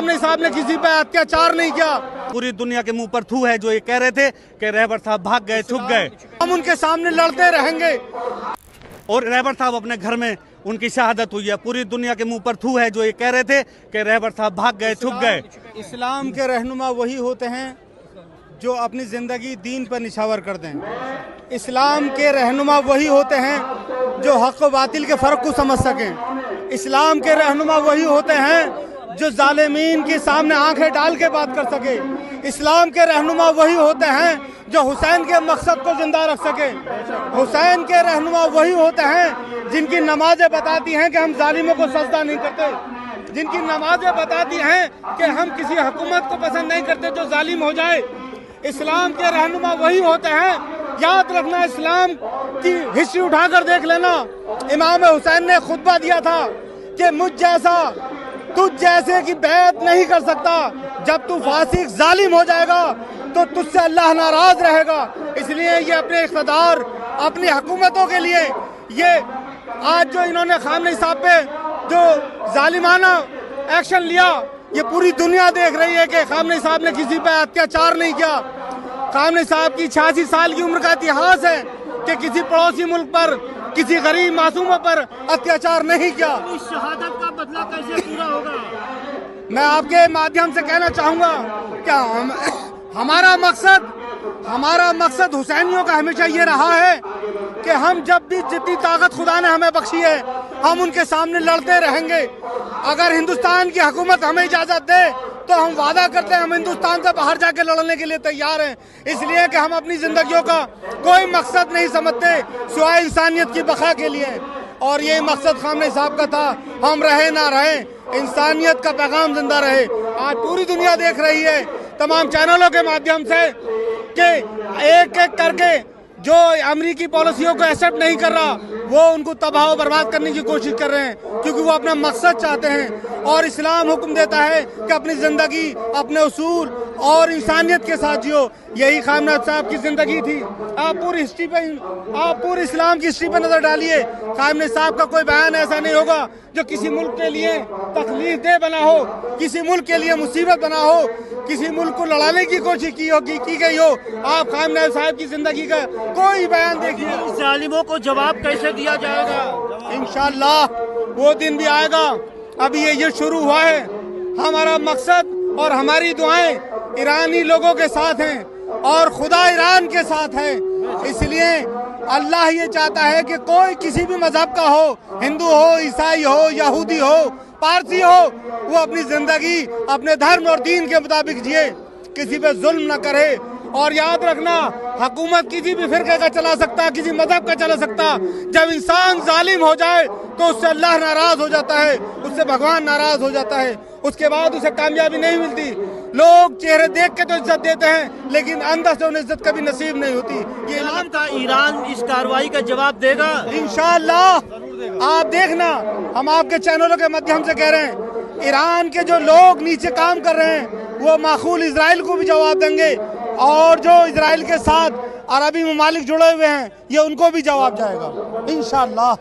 Khamenei साहब ने किसी पे अत्याचार नहीं किया। पूरी दुनिया के मुंह पर थू है जो ये कह रहे थे कि रहबर साहब भाग गए, छुप गए। हम उनके सामने लड़ते रहेंगे। और रहबर साहब अपने घर में उनकी शहादत हुई है। पूरी दुनिया के मुंह पर थू है जो ये कह रहे थे कि रहबर साहब भाग गए, छुप गए। इस्लाम के रहनुमा वही होते हैं जो अपनी ज़िंदगी दीन पर निछावर कर दें। इस्लाम के रहनुमा वही होते हैं जो हक़ व बातिल के फ़र्क को समझ सकें। इस्लाम के रहनुमा वही होते हैं जो ज़ालिमीन के सामने आंखें डाल के बात कर सके। इस्लाम के रहनुमा वही होते हैं जो हुसैन के मकसद को जिंदा रख सके। हुसैन के रहनुमा वही होते हैं जिनकी नमाजें बताती हैं कि हम जालिमों को सजदा नहीं करते, जिनकी नमाजें बताती हैं कि हम किसी हुकूमत को पसंद नहीं करते जो जालिम हो जाए। इस्लाम के रहनुमा वही होते हैं, याद रखना, इस्लाम की हिस्ट्री उठाकर देख लेना। इमाम हुसैन ने खुतबा दिया था कि मुझ जैसा तुझ जैसे की बैत नहीं कर सकता, जब तू फासिक जालिम हो जाएगा तो तुझसे अल्लाह नाराज रहेगा। इसलिए ये अपने इख्तिदार, अपनी हुकूमतों के लिए ये आज जो इन्होंने खामनेई साहब पे जो जालिमाना एक्शन लिया, ये पूरी दुनिया देख रही है कि खामनेई साहब ने किसी पे अत्याचार नहीं किया। खामनेई साहब की 86 साल की उम्र का इतिहास है कि किसी पड़ोसी मुल्क पर, किसी गरीब मासूमों पर अत्याचार नहीं किया। इस शहादत का बदला कैसे पूरा होगा? मैं आपके माध्यम से कहना चाहूँगा कि हमारा मकसद हुसैनियों का हमेशा ये रहा है कि हम जब भी जितनी ताकत खुदा ने हमें बख्शी है, हम उनके सामने लड़ते रहेंगे। अगर हिंदुस्तान की हुकूमत हमें इजाज़त दे तो हम वादा करते हैं हम हिंदुस्तान से बाहर जाके लड़ने के लिए तैयार हैं। इसलिए कि हम अपनी ज़िंदगियों का कोई मकसद नहीं समझते सिवाय इंसानियत की बका के लिए, और ये मकसद खामनेई साहब का था। हम रहे ना रहे, इंसानियत का पैगाम जिंदा रहे। आज पूरी दुनिया देख रही है तमाम चैनलों के माध्यम से कि एक एक करके जो अमरीकी पॉलिसियों को एक्सेप्ट नहीं कर रहा, वो उनको तबाह और बर्बाद करने की कोशिश कर रहे हैं, क्योंकि वो अपना मकसद चाहते हैं। और इस्लाम हुक्म देता है कि अपनी ज़िंदगी अपने उसूल और इंसानियत के साथ जियो। यही खामनेई साहब की ज़िंदगी थी। आप पूरी इस्लाम की हिस्ट्री पर नज़र डालिए, खामनेई साहब का कोई बयान ऐसा नहीं होगा जो किसी मुल्क के लिए तकलीफ दे बना हो, किसी मुल्क के लिए मुसीबत बना हो, किसी मुल्क को लड़ाने की कोशिश की गई हो। आप खामनेई साहब की ज़िंदगी का कोई बयान देखिए। जालिमों को जवाब कैसे दिया जाएगा? इंशाअल्लाह वो दिन भी आएगा। अभी ये शुरू हुआ है। हमारा मकसद और हमारी दुआएं ईरानी लोगों के साथ हैं और खुदा ईरान के साथ है। इसलिए अल्लाह ये चाहता है कि कोई किसी भी मजहब का हो, हिंदू हो, ईसाई हो, यहूदी हो, पारसी हो, वो अपनी जिंदगी अपने धर्म और दीन के मुताबिक जिए, किसी पे जुल्म न करे। और याद रखना, हुकूमत किसी भी फिरके का चला सकता, किसी मजहब का चला सकता। जब इंसान जालिम हो जाए तो उससे अल्लाह नाराज हो जाता है, उससे भगवान नाराज हो जाता है, उसके बाद उसे कामयाबी नहीं मिलती। लोग चेहरे देख के तो इज्जत देते हैं, लेकिन अंदर से उन्हें इज्जत कभी नसीब नहीं होती। ये ऐलान था ईरान इस कार्रवाई का जवाब देगा इंशाअल्लाह। आप देखना, हम आपके चैनलों के माध्यम से कह रहे हैं, ईरान के जो लोग नीचे काम कर रहे हैं वो माखूल इजराइल को भी जवाब देंगे, और जो इजराइल के साथ अरबी ममालिक जुड़े हुए हैं ये उनको भी जवाब जाएगा इंशाअल्लाह।